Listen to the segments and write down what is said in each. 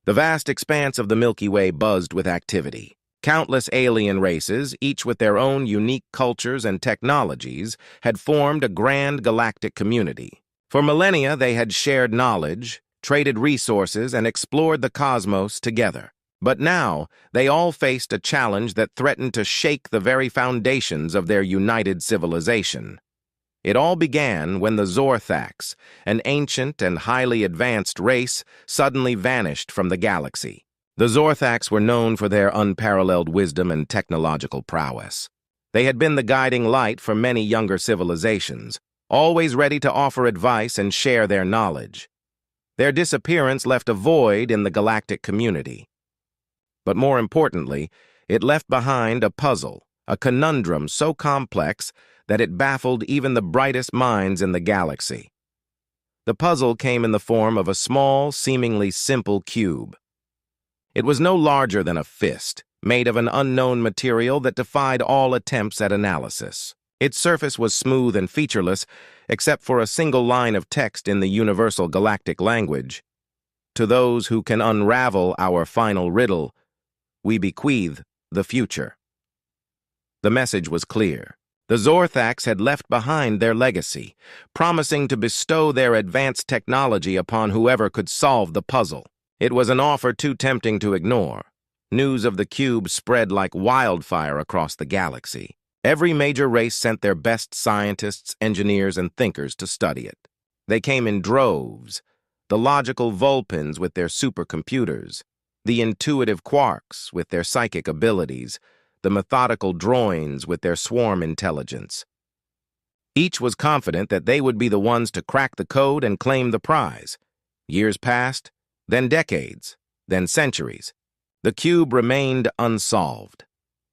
The vast expanse of the Milky Way buzzed with activity. Countless alien races, each with their own unique cultures and technologies, had formed a grand galactic community. For millennia, they had shared knowledge, traded resources, and explored the cosmos together. But now, they all faced a challenge that threatened to shake the very foundations of their united civilization. It all began when the Zorthax, an ancient and highly advanced race, suddenly vanished from the galaxy. The Zorthax were known for their unparalleled wisdom and technological prowess. They had been the guiding light for many younger civilizations, always ready to offer advice and share their knowledge. Their disappearance left a void in the galactic community. But more importantly, it left behind a puzzle, a conundrum so complex that it baffled even the brightest minds in the galaxy. The puzzle came in the form of a small, seemingly simple cube. It was no larger than a fist, made of an unknown material that defied all attempts at analysis. Its surface was smooth and featureless, except for a single line of text in the universal galactic language. To those who can unravel our final riddle, we bequeath the future. The message was clear. The Zorthax had left behind their legacy, promising to bestow their advanced technology upon whoever could solve the puzzle. It was an offer too tempting to ignore. News of the cube spread like wildfire across the galaxy. Every major race sent their best scientists, engineers, and thinkers to study it. They came in droves, the logical Vulpins with their supercomputers, the intuitive quarks with their psychic abilities, the methodical droids with their swarm intelligence. Each was confident that they would be the ones to crack the code and claim the prize. Years passed, then decades, then centuries. The cube remained unsolved.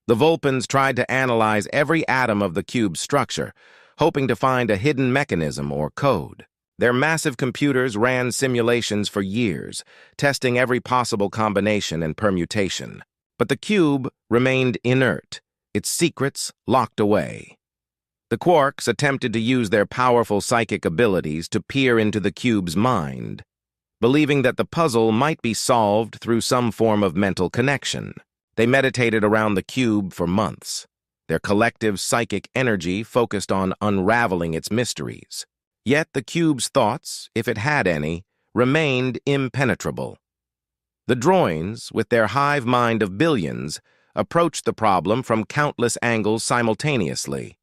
The Vulpins tried to analyze every atom of the cube's structure, hoping to find a hidden mechanism or code. Their massive computers ran simulations for years, testing every possible combination and permutation. But the cube remained inert, its secrets locked away. The quarks attempted to use their powerful psychic abilities to peer into the cube's mind, believing that the puzzle might be solved through some form of mental connection. They meditated around the cube for months, their collective psychic energy focused on unraveling its mysteries. Yet the cube's thoughts, if it had any, remained impenetrable. The droids, with their hive mind of billions, approached the problem from countless angles simultaneously.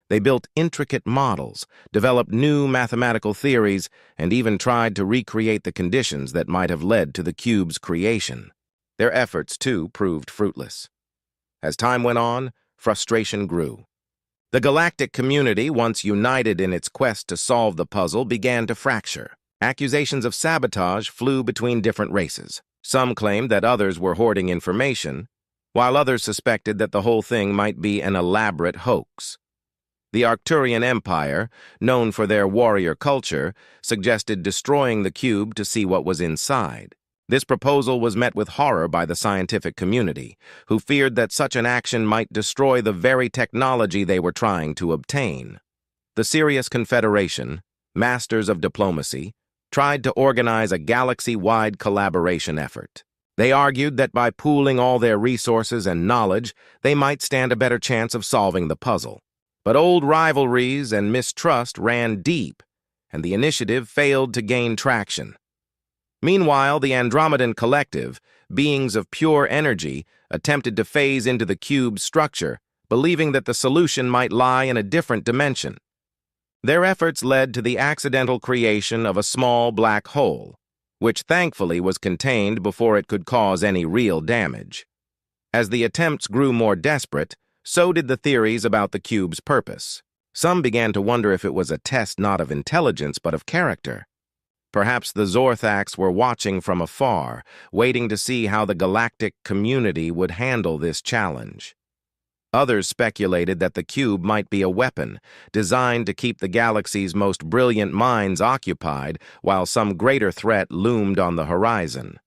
They built intricate models, developed new mathematical theories, and even tried to recreate the conditions that might have led to the cube's creation. Their efforts, too, proved fruitless. As time went on, frustration grew. The galactic community, once united in its quest to solve the puzzle, began to fracture. Accusations of sabotage flew between different races. Some claimed that others were hoarding information, while others suspected that the whole thing might be an elaborate hoax. The Arcturian Empire, known for their warrior culture, suggested destroying the cube to see what was inside. This proposal was met with horror by the scientific community, who feared that such an action might destroy the very technology they were trying to obtain. The Sirius Confederation, masters of diplomacy, tried to organize a galaxy-wide collaboration effort. They argued that by pooling all their resources and knowledge, they might stand a better chance of solving the puzzle. But old rivalries and mistrust ran deep, and the initiative failed to gain traction. Meanwhile, the Andromedan Collective, beings of pure energy, attempted to phase into the cube's structure, believing that the solution might lie in a different dimension. Their efforts led to the accidental creation of a small black hole, which thankfully was contained before it could cause any real damage. As the attempts grew more desperate, so did the theories about the cube's purpose. Some began to wonder if it was a test not of intelligence but of character. Perhaps the Zorthax were watching from afar, waiting to see how the galactic community would handle this challenge. Others speculated that the cube might be a weapon, designed to keep the galaxy's most brilliant minds occupied while some greater threat loomed on the horizon.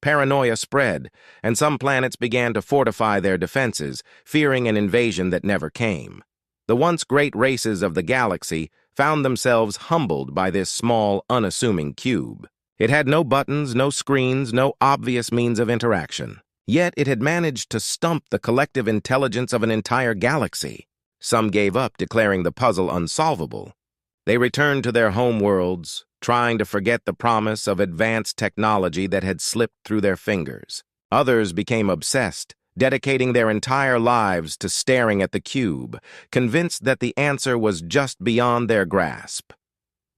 Paranoia spread, and some planets began to fortify their defenses, fearing an invasion that never came. The once great races of the galaxy found themselves humbled by this small, unassuming cube. It had no buttons, no screens, no obvious means of interaction. Yet it had managed to stump the collective intelligence of an entire galaxy. Some gave up, declaring the puzzle unsolvable. They returned to their home worlds, trying to forget the promise of advanced technology that had slipped through their fingers. Others became obsessed, dedicating their entire lives to staring at the cube, convinced that the answer was just beyond their grasp.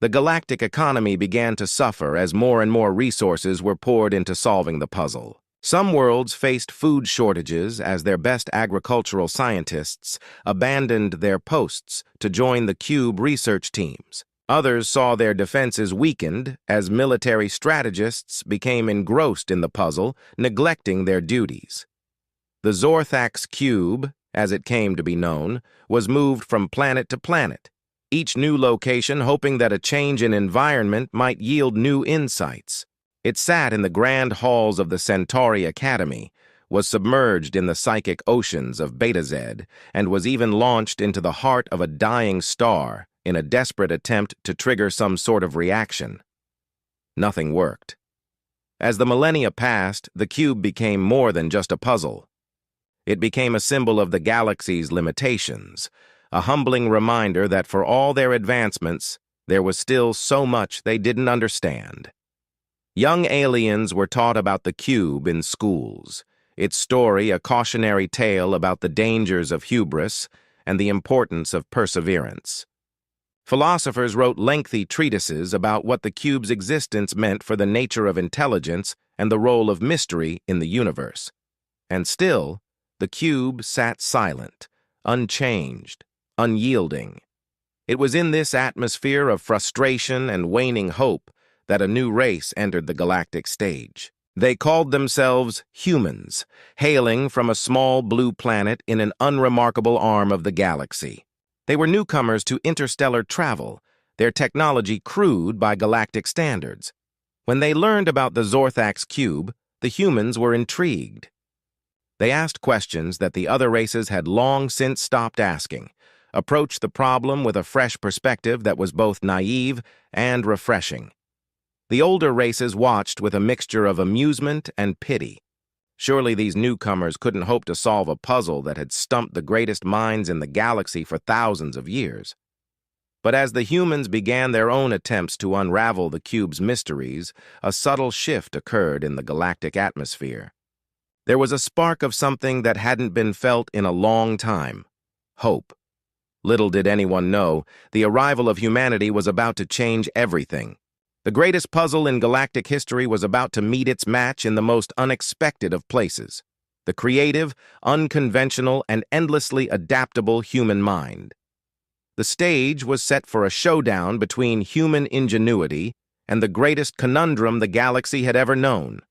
The galactic economy began to suffer as more and more resources were poured into solving the puzzle. Some worlds faced food shortages as their best agricultural scientists abandoned their posts to join the cube research teams. Others saw their defenses weakened as military strategists became engrossed in the puzzle, neglecting their duties. The Zorthax cube, as it came to be known, was moved from planet to planet, each new location hoping that a change in environment might yield new insights. It sat in the grand halls of the Centauri Academy, was submerged in the psychic oceans of Beta Z, and was even launched into the heart of a dying star in a desperate attempt to trigger some sort of reaction. Nothing worked. As the millennia passed, the cube became more than just a puzzle. It became a symbol of the galaxy's limitations, a humbling reminder that for all their advancements, there was still so much they didn't understand. Young aliens were taught about the cube in schools, its story a cautionary tale about the dangers of hubris and the importance of perseverance. Philosophers wrote lengthy treatises about what the cube's existence meant for the nature of intelligence and the role of mystery in the universe. And still, the cube sat silent, unchanged, unyielding. It was in this atmosphere of frustration and waning hope that a new race entered the galactic stage. They called themselves humans, hailing from a small blue planet in an unremarkable arm of the galaxy. They were newcomers to interstellar travel, their technology crude by galactic standards. When they learned about the Zorthax cube, the humans were intrigued. They asked questions that the other races had long since stopped asking, approached the problem with a fresh perspective that was both naive and refreshing. The older races watched with a mixture of amusement and pity. Surely these newcomers couldn't hope to solve a puzzle that had stumped the greatest minds in the galaxy for thousands of years. But as the humans began their own attempts to unravel the cube's mysteries, a subtle shift occurred in the galactic atmosphere. There was a spark of something that hadn't been felt in a long time: hope. Little did anyone know, the arrival of humanity was about to change everything. The greatest puzzle in galactic history was about to meet its match in the most unexpected of places: the creative, unconventional, and endlessly adaptable human mind. The stage was set for a showdown between human ingenuity and the greatest conundrum the galaxy had ever known.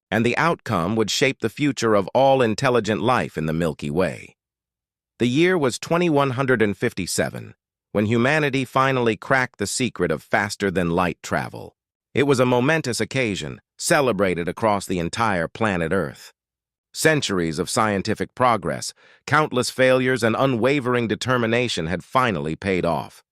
And the outcome would shape the future of all intelligent life in the Milky Way. The year was 2157, when humanity finally cracked the secret of faster-than-light travel. It was a momentous occasion, celebrated across the entire planet Earth. Centuries of scientific progress, countless failures, and unwavering determination had finally paid off.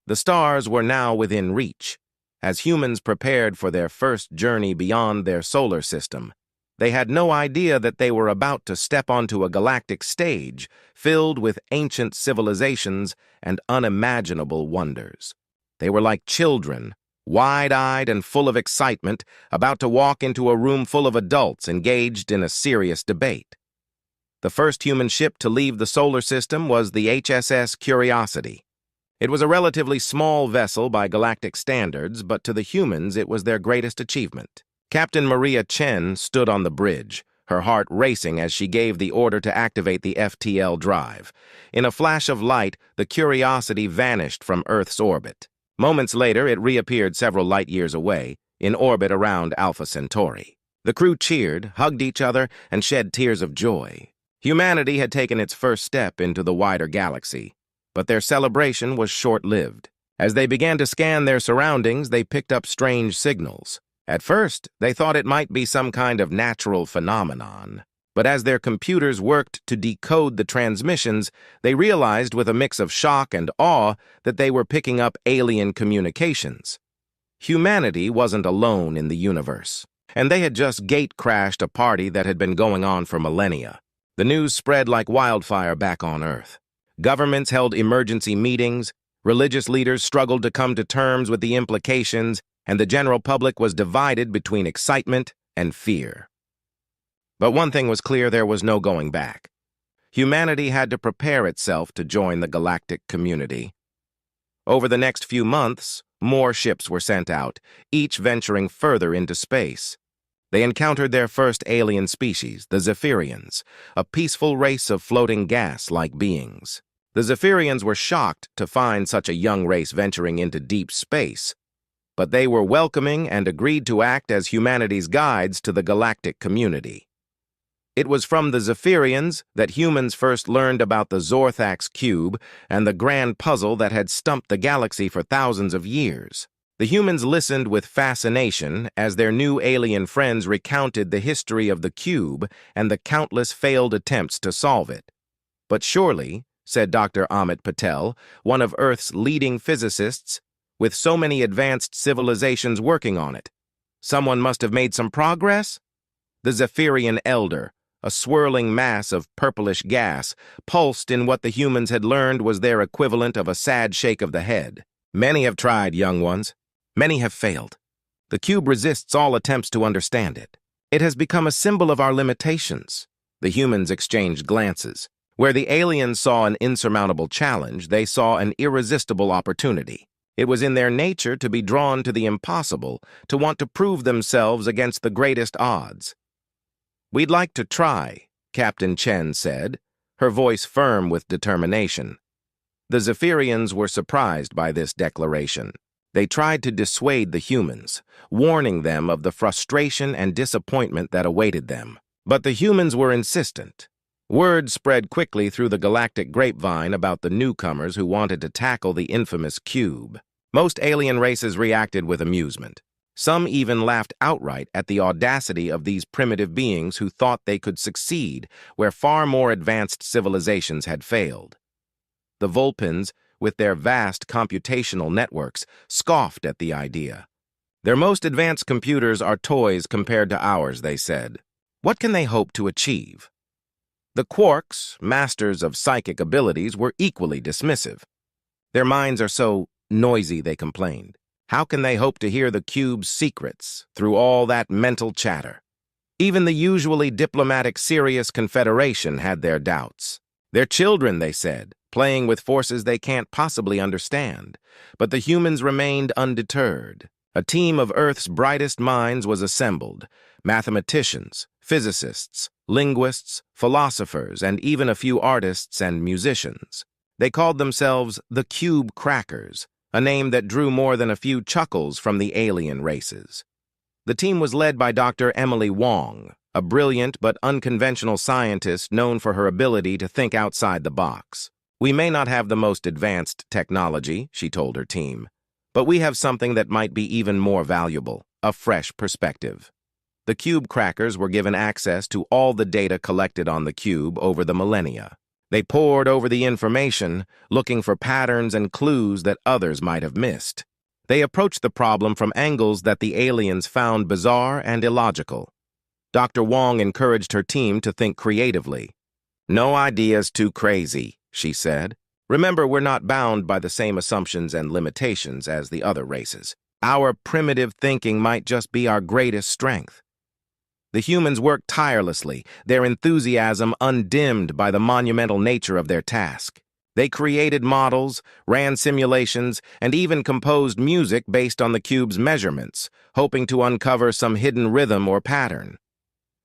The stars were now within reach. As humans prepared for their first journey beyond their solar system, they had no idea that they were about to step onto a galactic stage filled with ancient civilizations and unimaginable wonders. They were like children, wide-eyed and full of excitement, about to walk into a room full of adults engaged in a serious debate. The first human ship to leave the solar system was the HSS Curiosity. It was a relatively small vessel by galactic standards, but to the humans it was their greatest achievement. Captain Maria Chen stood on the bridge, her heart racing as she gave the order to activate the FTL drive. In a flash of light, the Curiosity vanished from Earth's orbit. Moments later, it reappeared several light years away, in orbit around Alpha Centauri. The crew cheered, hugged each other, and shed tears of joy. Humanity had taken its first step into the wider galaxy, but their celebration was short-lived. As they began to scan their surroundings, they picked up strange signals. At first, they thought it might be some kind of natural phenomenon. But as their computers worked to decode the transmissions, they realized with a mix of shock and awe that they were picking up alien communications. Humanity wasn't alone in the universe, and they had just gate-crashed a party that had been going on for millennia. The news spread like wildfire back on Earth. Governments held emergency meetings, religious leaders struggled to come to terms with the implications, and the general public was divided between excitement and fear. But one thing was clear: there was no going back. Humanity had to prepare itself to join the galactic community. Over the next few months, more ships were sent out, each venturing further into space. They encountered their first alien species, the Zephyrians, a peaceful race of floating gas-like beings. The Zephyrians were shocked to find such a young race venturing into deep space, but they were welcoming and agreed to act as humanity's guides to the galactic community. It was from the Zephyrians that humans first learned about the Zorthax cube and the grand puzzle that had stumped the galaxy for thousands of years. The humans listened with fascination as their new alien friends recounted the history of the cube and the countless failed attempts to solve it. But surely, said Dr. Amit Patel, one of Earth's leading physicists, with so many advanced civilizations working on it, someone must have made some progress? The Zephyrian elder, a swirling mass of purplish gas, pulsed in what the humans had learned was their equivalent of a sad shake of the head. Many have tried, young ones. Many have failed. The cube resists all attempts to understand it. It has become a symbol of our limitations. The humans exchanged glances. Where the aliens saw an insurmountable challenge, they saw an irresistible opportunity. It was in their nature to be drawn to the impossible, to want to prove themselves against the greatest odds. "We'd like to try," Captain Chen said, her voice firm with determination. The Zephyrians were surprised by this declaration. They tried to dissuade the humans, warning them of the frustration and disappointment that awaited them. But the humans were insistent. Word spread quickly through the galactic grapevine about the newcomers who wanted to tackle the infamous cube. Most alien races reacted with amusement. Some even laughed outright at the audacity of these primitive beings who thought they could succeed where far more advanced civilizations had failed. The Vulpins, with their vast computational networks, scoffed at the idea. Their most advanced computers are toys compared to ours, they said. What can they hope to achieve? The Quarks, masters of psychic abilities, were equally dismissive. Their minds are so noisy, they complained. How can they hope to hear the cube's secrets through all that mental chatter? Even the usually diplomatic Sirius Confederation had their doubts. They're children, they said, playing with forces they can't possibly understand. But the humans remained undeterred. A team of Earth's brightest minds was assembled: mathematicians, physicists, linguists, philosophers, and even a few artists and musicians. They called themselves the Cube Crackers, a name that drew more than a few chuckles from the alien races. The team was led by Dr. Emily Wong, a brilliant but unconventional scientist known for her ability to think outside the box. "We may not have the most advanced technology," she told her team, "but we have something that might be even more valuable: a fresh perspective." The Cube Crackers were given access to all the data collected on the cube over the millennia. They pored over the information, looking for patterns and clues that others might have missed. They approached the problem from angles that the aliens found bizarre and illogical. Dr. Wong encouraged her team to think creatively. "No idea's too crazy," she said. "Remember, we're not bound by the same assumptions and limitations as the other races. Our primitive thinking might just be our greatest strength." The humans worked tirelessly, their enthusiasm undimmed by the monumental nature of their task. They created models, ran simulations, and even composed music based on the cube's measurements, hoping to uncover some hidden rhythm or pattern.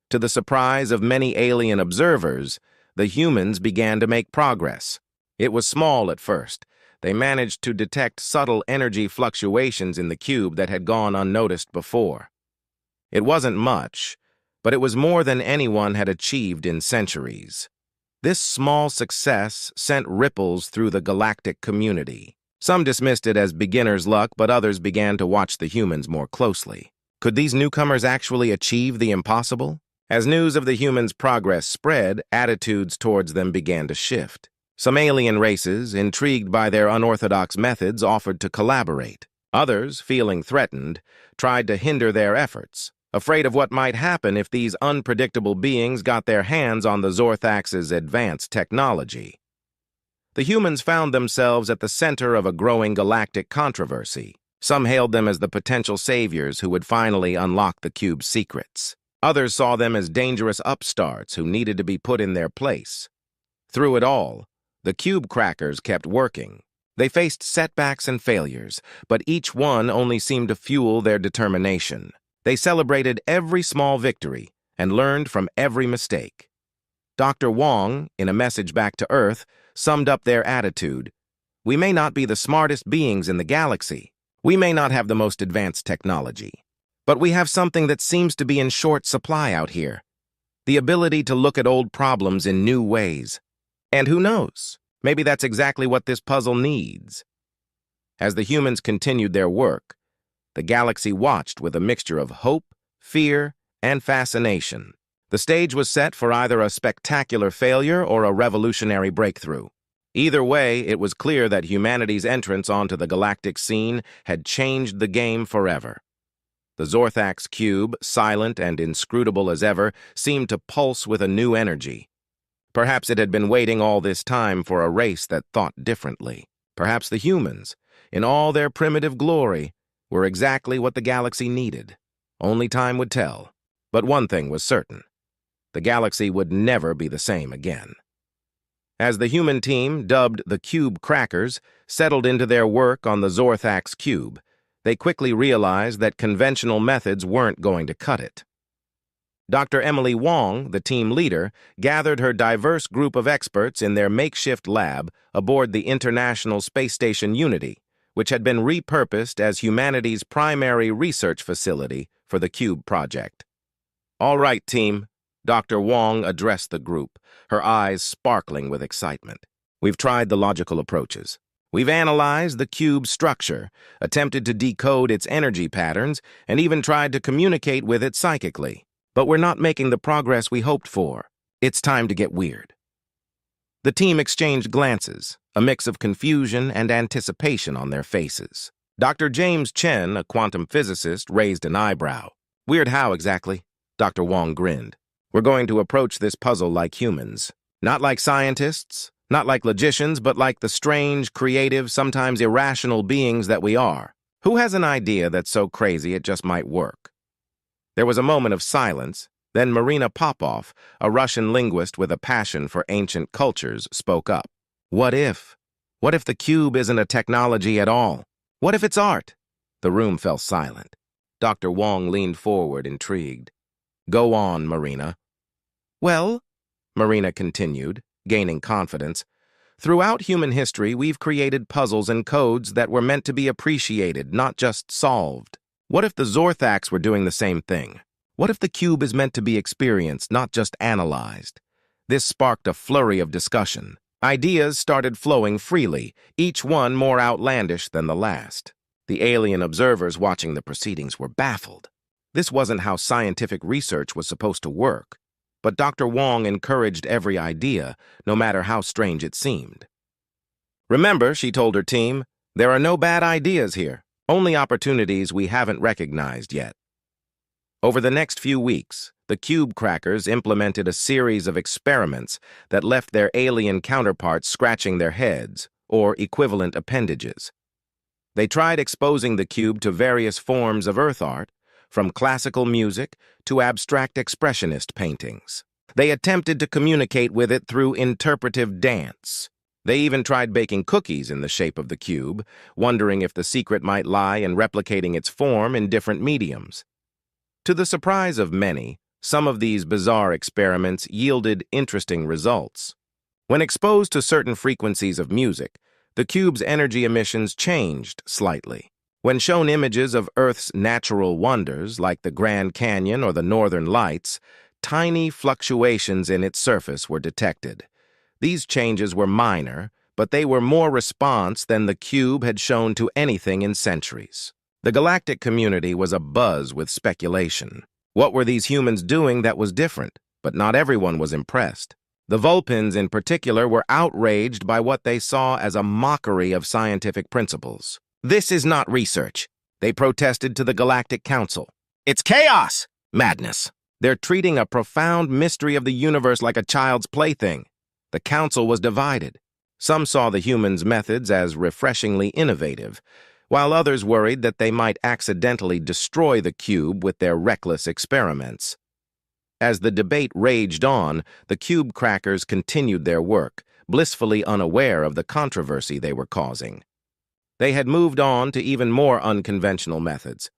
To the surprise of many alien observers, the humans began to make progress. It was small at first. They managed to detect subtle energy fluctuations in the cube that had gone unnoticed before. It wasn't much, but it was more than anyone had achieved in centuries. This small success sent ripples through the galactic community. Some dismissed it as beginner's luck, but others began to watch the humans more closely. Could these newcomers actually achieve the impossible? As news of the humans' progress spread, attitudes towards them began to shift. Some alien races, intrigued by their unorthodox methods, offered to collaborate. Others, feeling threatened, tried to hinder their efforts, afraid of what might happen if these unpredictable beings got their hands on the Zorthax's advanced technology. The humans found themselves at the center of a growing galactic controversy. Some hailed them as the potential saviors who would finally unlock the cube's secrets. Others saw them as dangerous upstarts who needed to be put in their place. Through it all, the cube crackers kept working. They faced setbacks and failures, but each one only seemed to fuel their determination. They celebrated every small victory and learned from every mistake. Dr. Wong, in a message back to Earth, summed up their attitude. We may not be the smartest beings in the galaxy. We may not have the most advanced technology. But we have something that seems to be in short supply out here. The ability to look at old problems in new ways. And who knows? Maybe that's exactly what this puzzle needs. As the humans continued their work, the galaxy watched with a mixture of hope, fear, and fascination. The stage was set for either a spectacular failure or a revolutionary breakthrough. Either way, it was clear that humanity's entrance onto the galactic scene had changed the game forever. The Zorthax cube, silent and inscrutable as ever, seemed to pulse with a new energy. Perhaps it had been waiting all this time for a race that thought differently. Perhaps the humans, in all their primitive glory, were exactly what the galaxy needed. Only time would tell. But one thing was certain. The galaxy would never be the same again. As the human team, dubbed the Cube Crackers, settled into their work on the Zorthax cube, they quickly realized that conventional methods weren't going to cut it. Dr. Emily Wong, the team leader, gathered her diverse group of experts in their makeshift lab aboard the International Space Station Unity, which had been repurposed as humanity's primary research facility for the Cube project. All right, team, Dr. Wong addressed the group, her eyes sparkling with excitement. We've tried the logical approaches. We've analyzed the cube's structure, attempted to decode its energy patterns, and even tried to communicate with it psychically. But we're not making the progress we hoped for. It's time to get weird. The team exchanged glances, a mix of confusion and anticipation on their faces. Dr. James Chen, a quantum physicist, raised an eyebrow. Weird how exactly? Dr. Wong grinned. We're going to approach this puzzle like humans. Not like scientists, not like logicians, but like the strange, creative, sometimes irrational beings that we are. Who has an idea that's so crazy it just might work? There was a moment of silence. Then Marina Popov, a Russian linguist with a passion for ancient cultures, spoke up. What if? What if the cube isn't a technology at all? What if it's art? The room fell silent. Dr. Wong leaned forward, intrigued. Go on, Marina. Well, Marina continued, gaining confidence, throughout human history, we've created puzzles and codes that were meant to be appreciated, not just solved. What if the Zorthax were doing the same thing? What if the cube is meant to be experienced, not just analyzed? This sparked a flurry of discussion. Ideas started flowing freely, each one more outlandish than the last. The alien observers watching the proceedings were baffled. This wasn't how scientific research was supposed to work. But Dr. Wong encouraged every idea, no matter how strange it seemed. Remember, she told her team, there are no bad ideas here, only opportunities we haven't recognized yet. Over the next few weeks, the Cube Crackers implemented a series of experiments that left their alien counterparts scratching their heads, or equivalent appendages. They tried exposing the cube to various forms of Earth art, from classical music to abstract expressionist paintings. They attempted to communicate with it through interpretive dance. They even tried baking cookies in the shape of the cube, wondering if the secret might lie in replicating its form in different mediums. To the surprise of many, some of these bizarre experiments yielded interesting results. When exposed to certain frequencies of music, the cube's energy emissions changed slightly. When shown images of Earth's natural wonders, like the Grand Canyon or the Northern Lights, tiny fluctuations in its surface were detected. These changes were minor, but they were more response than the cube had shown to anything in centuries. The galactic community was abuzz with speculation. What were these humans doing that was different? But not everyone was impressed. The Vulpins, in particular, were outraged by what they saw as a mockery of scientific principles. This is not research, they protested to the Galactic Council. It's chaos! Madness. They're treating a profound mystery of the universe like a child's plaything. The council was divided. Some saw the humans' methods as refreshingly innovative, while others worried that they might accidentally destroy the cube with their reckless experiments. As the debate raged on, the cube crackers continued their work, blissfully unaware of the controversy they were causing. They had moved on to even more unconventional methods.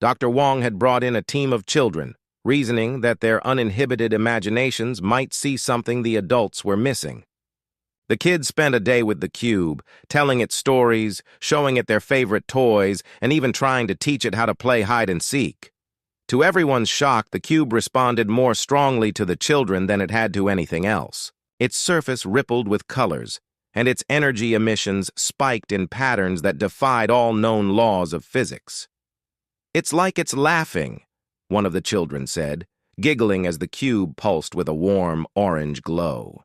Dr. Wong had brought in a team of children, reasoning that their uninhibited imaginations might see something the adults were missing. The kids spent a day with the cube, telling it stories, showing it their favorite toys, and even trying to teach it how to play hide-and-seek. To everyone's shock, the cube responded more strongly to the children than it had to anything else. Its surface rippled with colors, and its energy emissions spiked in patterns that defied all known laws of physics. "It's like it's laughing," one of the children said, giggling as the cube pulsed with a warm orange glow.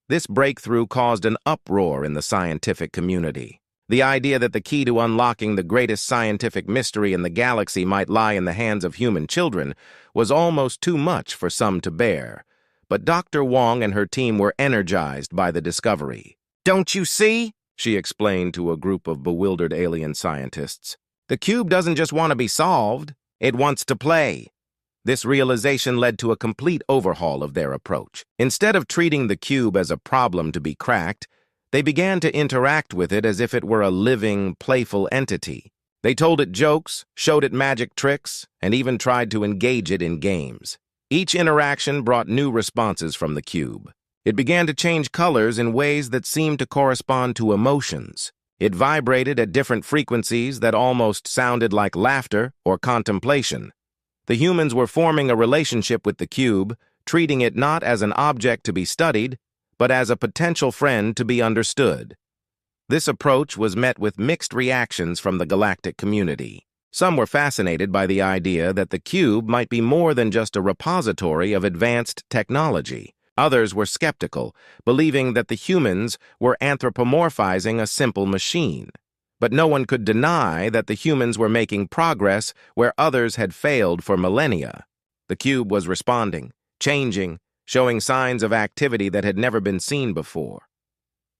This breakthrough caused an uproar in the scientific community. The idea that the key to unlocking the greatest scientific mystery in the galaxy might lie in the hands of human children was almost too much for some to bear. But Dr. Wong and her team were energized by the discovery. "Don't you see?" she explained to a group of bewildered alien scientists. "The cube doesn't just want to be solved, it wants to play." This realization led to a complete overhaul of their approach. Instead of treating the cube as a problem to be cracked, they began to interact with it as if it were a living, playful entity. They told it jokes, showed it magic tricks, and even tried to engage it in games. Each interaction brought new responses from the cube. It began to change colors in ways that seemed to correspond to emotions. It vibrated at different frequencies that almost sounded like laughter or contemplation. The humans were forming a relationship with the cube, treating it not as an object to be studied, but as a potential friend to be understood. This approach was met with mixed reactions from the galactic community. Some were fascinated by the idea that the cube might be more than just a repository of advanced technology. Others were skeptical, believing that the humans were anthropomorphizing a simple machine. But no one could deny that the humans were making progress where others had failed for millennia. The cube was responding, changing, showing signs of activity that had never been seen before.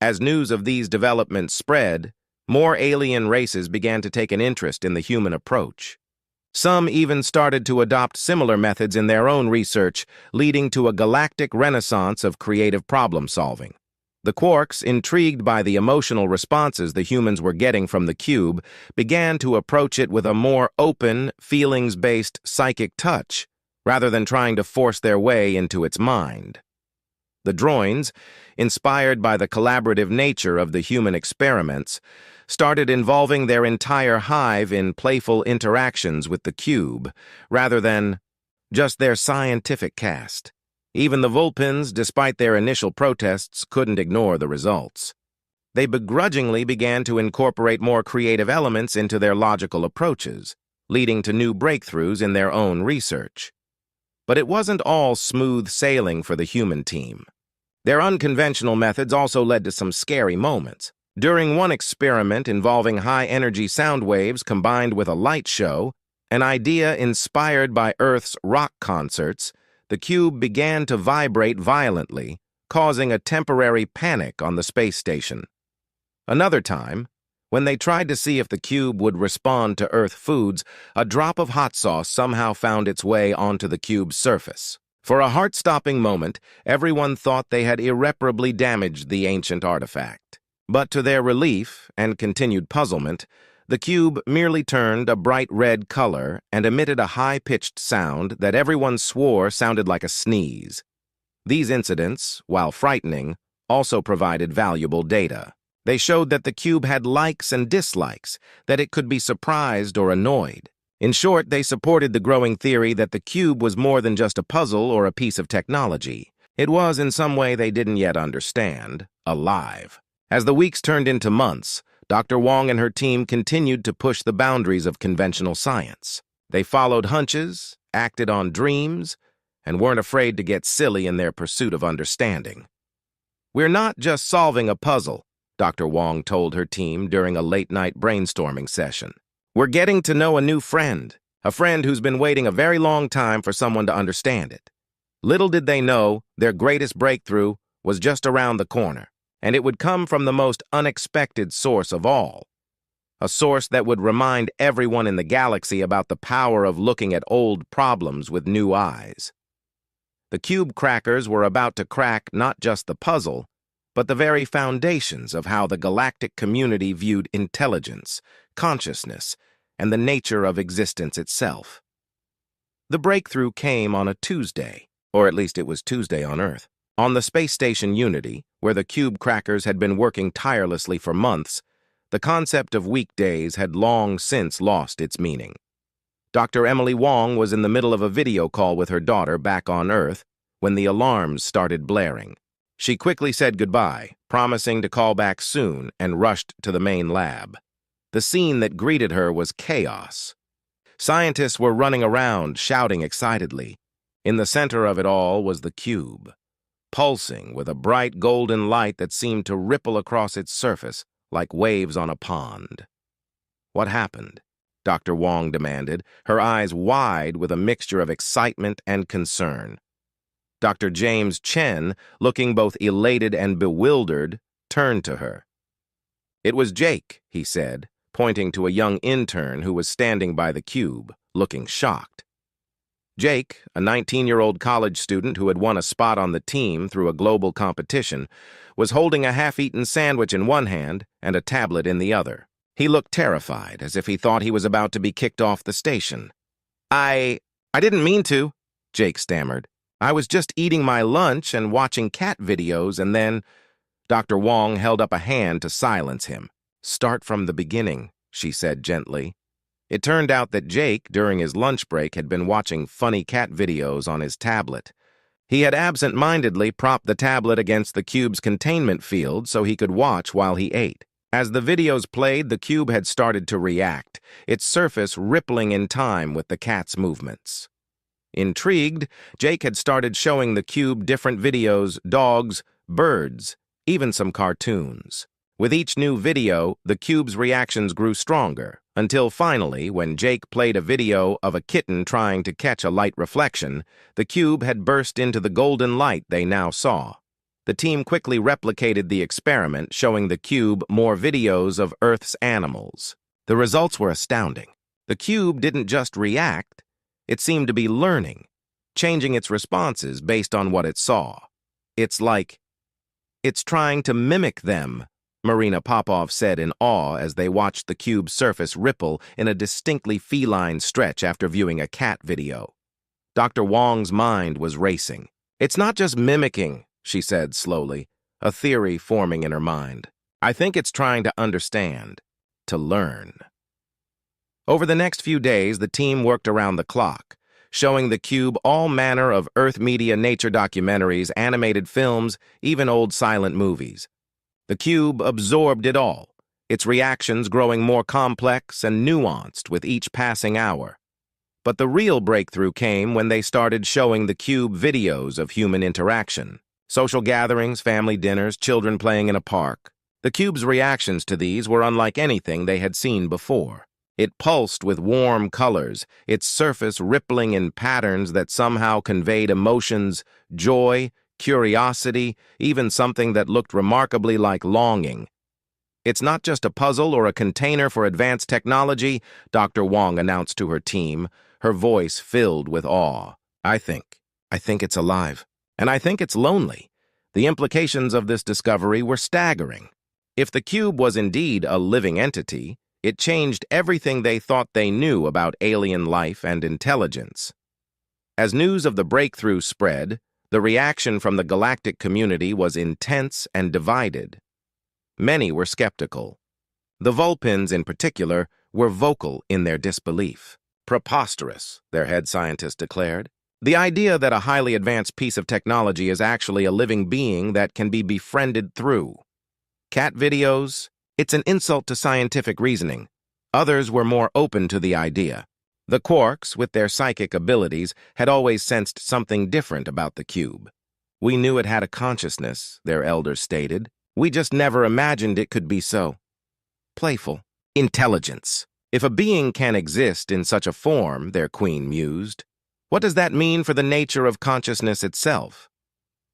As news of these developments spread, more alien races began to take an interest in the human approach. Some even started to adopt similar methods in their own research, leading to a galactic renaissance of creative problem-solving. The quarks, intrigued by the emotional responses the humans were getting from the cube, began to approach it with a more open, feelings-based psychic touch, rather than trying to force their way into its mind. The drones, inspired by the collaborative nature of the human experiments, started involving their entire hive in playful interactions with the cube, rather than just their scientific cast. Even the Vulpins, despite their initial protests, couldn't ignore the results. They begrudgingly began to incorporate more creative elements into their logical approaches, leading to new breakthroughs in their own research. But it wasn't all smooth sailing for the human team. Their unconventional methods also led to some scary moments. During one experiment involving high-energy sound waves combined with a light show, an idea inspired by Earth's rock concerts, the cube began to vibrate violently, causing a temporary panic on the space station. Another time, when they tried to see if the cube would respond to Earth foods, a drop of hot sauce somehow found its way onto the cube's surface. For a heart-stopping moment, everyone thought they had irreparably damaged the ancient artifact. But to their relief and continued puzzlement, the cube merely turned a bright red color and emitted a high-pitched sound that everyone swore sounded like a sneeze. These incidents, while frightening, also provided valuable data. They showed that the cube had likes and dislikes, that it could be surprised or annoyed. In short, they supported the growing theory that the cube was more than just a puzzle or a piece of technology. It was, in some way they didn't yet understand, alive. As the weeks turned into months, Dr. Wong and her team continued to push the boundaries of conventional science. They followed hunches, acted on dreams, and weren't afraid to get silly in their pursuit of understanding. "We're not just solving a puzzle. Dr. Wong told her team during a late-night brainstorming session. "We're getting to know a new friend, a friend who's been waiting a very long time for someone to understand it." Little did they know their greatest breakthrough was just around the corner, and it would come from the most unexpected source of all. A source that would remind everyone in the galaxy about the power of looking at old problems with new eyes. The cube crackers were about to crack not just the puzzle, but the very foundations of how the galactic community viewed intelligence, consciousness, and the nature of existence itself. The breakthrough came on a Tuesday, or at least it was Tuesday on Earth. On the space station Unity, where the cube crackers had been working tirelessly for months, the concept of weekdays had long since lost its meaning. Dr. Emily Wong was in the middle of a video call with her daughter back on Earth when the alarms started blaring. She quickly said goodbye, promising to call back soon, and rushed to the main lab. The scene that greeted her was chaos. Scientists were running around, shouting excitedly. In the center of it all was the cube, pulsing with a bright golden light that seemed to ripple across its surface like waves on a pond. "What happened?" Dr. Wong demanded, her eyes wide with a mixture of excitement and concern. Dr. James Chen, looking both elated and bewildered, turned to her. "It was Jake," he said, pointing to a young intern who was standing by the cube, looking shocked. Jake, a 19-year-old college student who had won a spot on the team through a global competition, was holding a half-eaten sandwich in one hand and a tablet in the other. He looked terrified, as if he thought he was about to be kicked off the station. I didn't mean to," Jake stammered. "I was just eating my lunch and watching cat videos, and then—" Dr. Wong held up a hand to silence him. "Start from the beginning," she said gently. It turned out that Jake, during his lunch break, had been watching funny cat videos on his tablet. He had absent-mindedly propped the tablet against the cube's containment field so he could watch while he ate. As the videos played, the cube had started to react, its surface rippling in time with the cat's movements. Intrigued, Jake had started showing the cube different videos, dogs, birds, even some cartoons. With each new video, the cube's reactions grew stronger, until finally, when Jake played a video of a kitten trying to catch a light reflection, the cube had burst into the golden light they now saw. The team quickly replicated the experiment, showing the cube more videos of Earth's animals. The results were astounding. The cube didn't just react, it seemed to be learning, changing its responses based on what it saw. "It's trying to mimic them," Marina Popov said in awe as they watched the cube's surface ripple in a distinctly feline stretch after viewing a cat video. Dr. Wong's mind was racing. "It's not just mimicking," she said slowly, a theory forming in her mind. "I think it's trying to understand, to learn." Over the next few days, the team worked around the clock, showing the cube all manner of Earth media nature documentaries, animated films, even old silent movies. The cube absorbed it all, its reactions growing more complex and nuanced with each passing hour. But the real breakthrough came when they started showing the cube videos of human interaction. Social gatherings, family dinners, children playing in a park. The cube's reactions to these were unlike anything they had seen before. It pulsed with warm colors, its surface rippling in patterns that somehow conveyed emotions, joy, curiosity, even something that looked remarkably like longing. "It's not just a puzzle or a container for advanced technology," Dr. Wong announced to her team, her voice filled with awe. I think it's alive. And I think it's lonely." The implications of this discovery were staggering. If the cube was indeed a living entity, it changed everything they thought they knew about alien life and intelligence. As news of the breakthrough spread, the reaction from the galactic community was intense and divided. Many were skeptical. The Vulpins, in particular, were vocal in their disbelief. "Preposterous," their head scientist declared. "The idea that a highly advanced piece of technology is actually a living being that can be befriended through cat videos, it's an insult to scientific reasoning." Others were more open to the idea. The Quarks, with their psychic abilities, had always sensed something different about the cube. "We knew it had a consciousness," their elders stated. We just never imagined it could be so playful. Intelligence. If a being can exist in such a form, their queen mused, what does that mean for the nature of consciousness itself?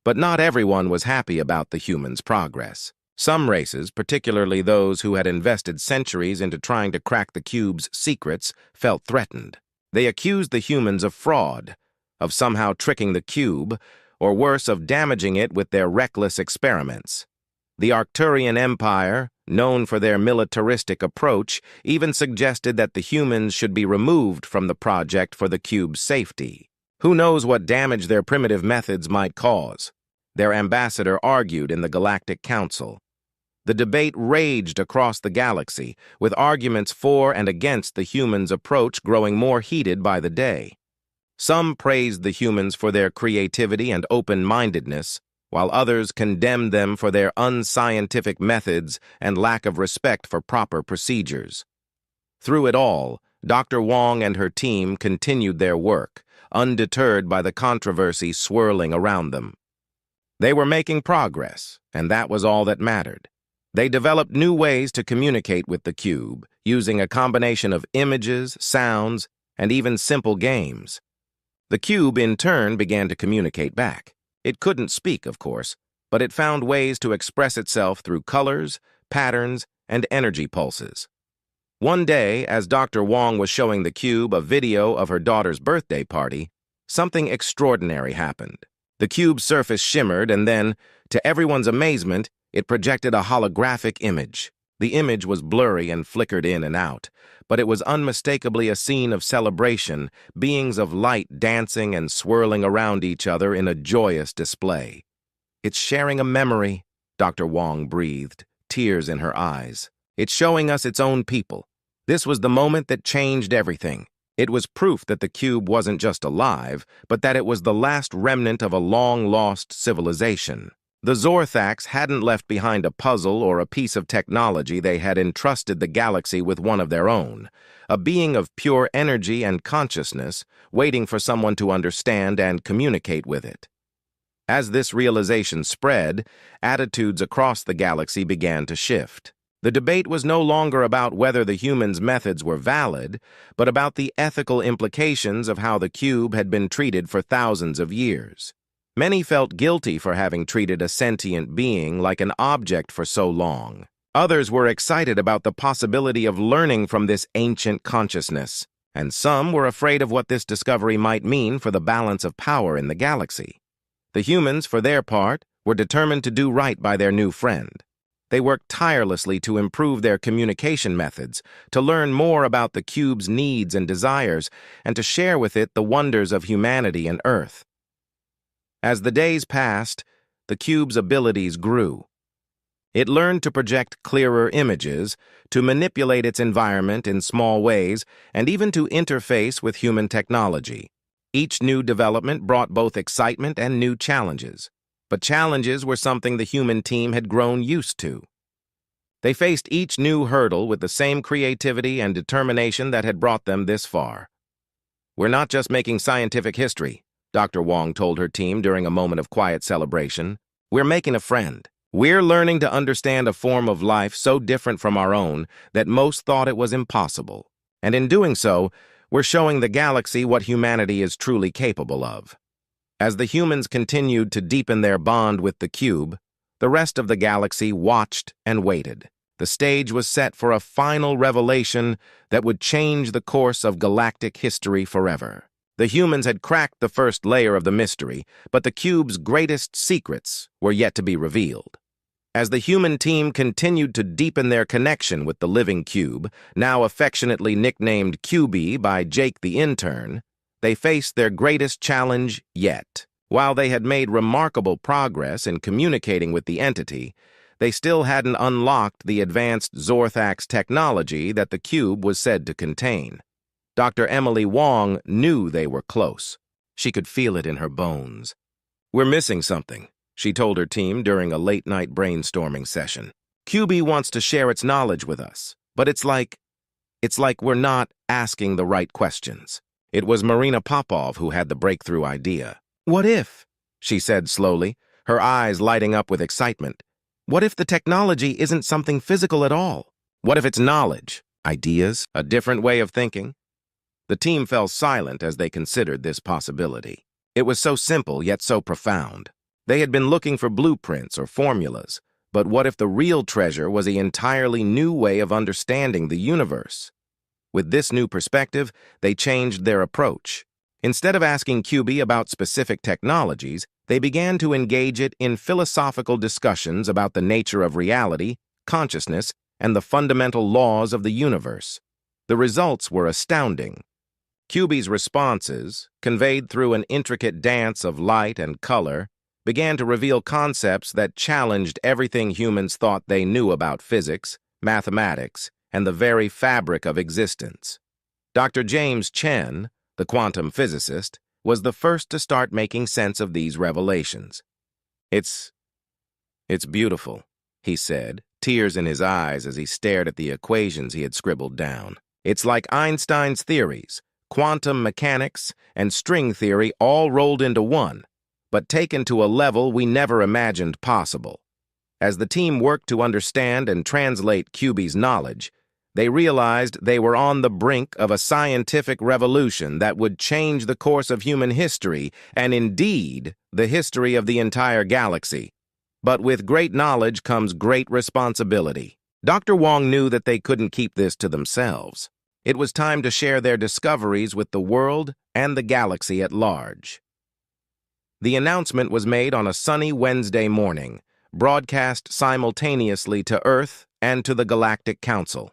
But not everyone was happy about the humans' progress. Some races, particularly those who had invested centuries into trying to crack the cube's secrets, felt threatened. They accused the humans of fraud, of somehow tricking the cube, or worse, of damaging it with their reckless experiments. The Arcturian Empire, known for their militaristic approach, even suggested that the humans should be removed from the project for the cube's safety. Who knows what damage their primitive methods might cause? Their ambassador argued in the Galactic Council. The debate raged across the galaxy, with arguments for and against the humans' approach growing more heated by the day. Some praised the humans for their creativity and open-mindedness, while others condemned them for their unscientific methods and lack of respect for proper procedures. Through it all, Dr. Wong and her team continued their work, undeterred by the controversy swirling around them. They were making progress, and that was all that mattered. They developed new ways to communicate with the cube, using a combination of images, sounds, and even simple games. The cube, in turn, began to communicate back. It couldn't speak, of course, but it found ways to express itself through colors, patterns, and energy pulses. One day, as Dr. Wong was showing the cube a video of her daughter's birthday party, something extraordinary happened. The cube's surface shimmered, and then, to everyone's amazement, it projected a holographic image. The image was blurry and flickered in and out, but it was unmistakably a scene of celebration, beings of light dancing and swirling around each other in a joyous display. "It's sharing a memory," Dr. Wong breathed, tears in her eyes. "It's showing us its own people." This was the moment that changed everything. It was proof that the cube wasn't just alive, but that it was the last remnant of a long-lost civilization. The Zorthax hadn't left behind a puzzle or a piece of technology. They had entrusted the galaxy with one of their own, a being of pure energy and consciousness, waiting for someone to understand and communicate with it. As this realization spread, attitudes across the galaxy began to shift. The debate was no longer about whether the humans' methods were valid, but about the ethical implications of how the cube had been treated for thousands of years. Many felt guilty for having treated a sentient being like an object for so long. Others were excited about the possibility of learning from this ancient consciousness, and some were afraid of what this discovery might mean for the balance of power in the galaxy. The humans, for their part, were determined to do right by their new friend. They worked tirelessly to improve their communication methods, to learn more about the cube's needs and desires, and to share with it the wonders of humanity and Earth. As the days passed, the cube's abilities grew. It learned to project clearer images, to manipulate its environment in small ways, and even to interface with human technology. Each new development brought both excitement and new challenges. But challenges were something the human team had grown used to. They faced each new hurdle with the same creativity and determination that had brought them this far. "We're not just making scientific history," Dr. Wong told her team during a moment of quiet celebration. "We're making a friend. We're learning to understand a form of life so different from our own that most thought it was impossible. And in doing so, we're showing the galaxy what humanity is truly capable of." As the humans continued to deepen their bond with the cube, the rest of the galaxy watched and waited. The stage was set for a final revelation that would change the course of galactic history forever. The humans had cracked the first layer of the mystery, but the cube's greatest secrets were yet to be revealed. As the human team continued to deepen their connection with the living cube, now affectionately nicknamed QB by Jake the intern, they faced their greatest challenge yet. While they had made remarkable progress in communicating with the entity, they still hadn't unlocked the advanced Zorthax technology that the cube was said to contain. Dr. Emily Wong knew they were close. She could feel it in her bones. "We're missing something," she told her team during a late-night brainstorming session. "QB wants to share its knowledge with us, but it's like we're not asking the right questions." It was Marina Popov who had the breakthrough idea. "What if?" she said slowly, her eyes lighting up with excitement. What if the technology isn't something physical at all? What if it's knowledge, ideas, a different way of thinking? The team fell silent as they considered this possibility. It was so simple yet so profound. They had been looking for blueprints or formulas, but what if the real treasure was an entirely new way of understanding the universe? With this new perspective, they changed their approach. Instead of asking QB about specific technologies, they began to engage it in philosophical discussions about the nature of reality, consciousness, and the fundamental laws of the universe. The results were astounding. QB's responses, conveyed through an intricate dance of light and color, began to reveal concepts that challenged everything humans thought they knew about physics, mathematics, and the very fabric of existence. Dr. James Chen, the quantum physicist, was the first to start making sense of these revelations. It's beautiful, he said, tears in his eyes as he stared at the equations he had scribbled down. It's like Einstein's theories, quantum mechanics, and string theory all rolled into one, but taken to a level we never imagined possible. As the team worked to understand and translate QB's knowledge, they realized they were on the brink of a scientific revolution that would change the course of human history and, indeed, the history of the entire galaxy. But with great knowledge comes great responsibility. Dr. Wong knew that they couldn't keep this to themselves. It was time to share their discoveries with the world and the galaxy at large. The announcement was made on a sunny Wednesday morning, broadcast simultaneously to Earth and to the Galactic Council.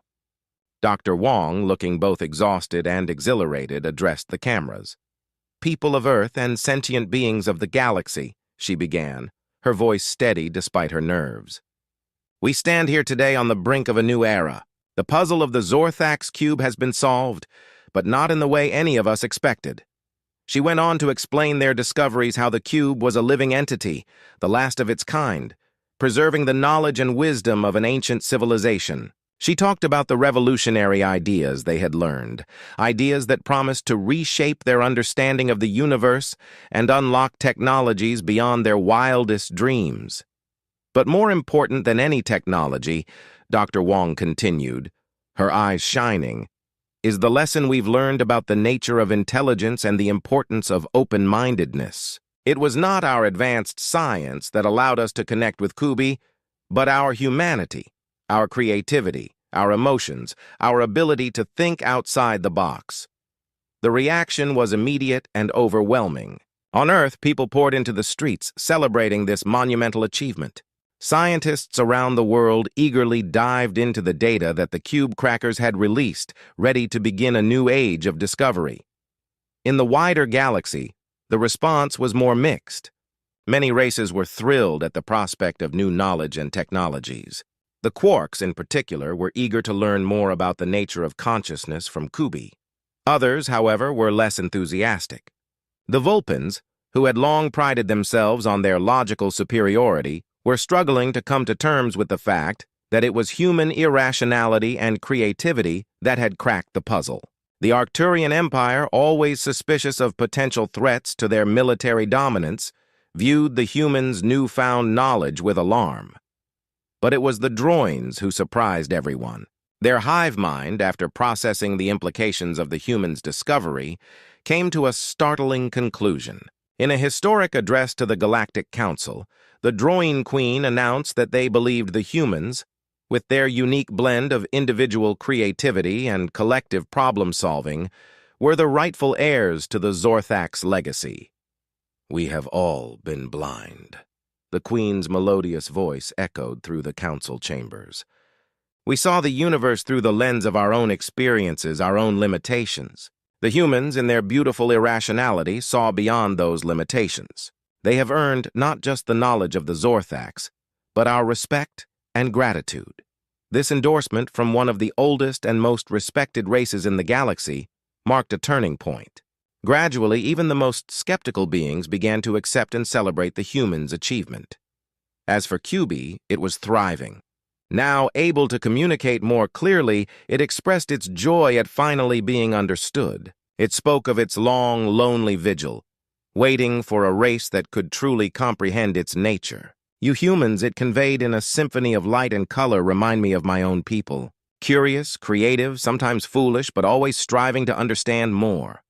Dr. Wong, looking both exhausted and exhilarated, addressed the cameras. "People of Earth and sentient beings of the galaxy," she began, her voice steady despite her nerves. "We stand here today on the brink of a new era. The puzzle of the Zorthax cube has been solved, but not in the way any of us expected." She went on to explain their discoveries, how the cube was a living entity, the last of its kind, preserving the knowledge and wisdom of an ancient civilization. She talked about the revolutionary ideas they had learned, ideas that promised to reshape their understanding of the universe and unlock technologies beyond their wildest dreams. But more important than any technology, Dr. Wong continued, her eyes shining, is the lesson we've learned about the nature of intelligence and the importance of open-mindedness. It was not our advanced science that allowed us to connect with QB, but our humanity, our creativity, our emotions, our ability to think outside the box. The reaction was immediate and overwhelming. On Earth, people poured into the streets, celebrating this monumental achievement. Scientists around the world eagerly dived into the data that the cube crackers had released, ready to begin a new age of discovery. In the wider galaxy, the response was more mixed. Many races were thrilled at the prospect of new knowledge and technologies. The quarks, in particular, were eager to learn more about the nature of consciousness from QB. Others, however, were less enthusiastic. The Vulpans, who had long prided themselves on their logical superiority, were struggling to come to terms with the fact that it was human irrationality and creativity that had cracked the puzzle. The Arcturian Empire, always suspicious of potential threats to their military dominance, viewed the humans' newfound knowledge with alarm. But it was the droids who surprised everyone. Their hive mind, after processing the implications of the humans' discovery, came to a startling conclusion. In a historic address to the Galactic Council, the Droid Queen announced that they believed the humans, with their unique blend of individual creativity and collective problem-solving, were the rightful heirs to the Zorthax legacy. "We have all been blind," the Queen's melodious voice echoed through the council chambers. "We saw the universe through the lens of our own experiences, our own limitations. The humans, in their beautiful irrationality, saw beyond those limitations. They have earned not just the knowledge of the Zorthax, but our respect and gratitude." This endorsement from one of the oldest and most respected races in the galaxy marked a turning point. Gradually, even the most skeptical beings began to accept and celebrate the humans' achievement. As for QB, it was thriving. Now able to communicate more clearly, it expressed its joy at finally being understood. It spoke of its long, lonely vigil, waiting for a race that could truly comprehend its nature. You humans it conveyed in a symphony of light and color remind me of my own people. Curious, creative, sometimes foolish, but always striving to understand more.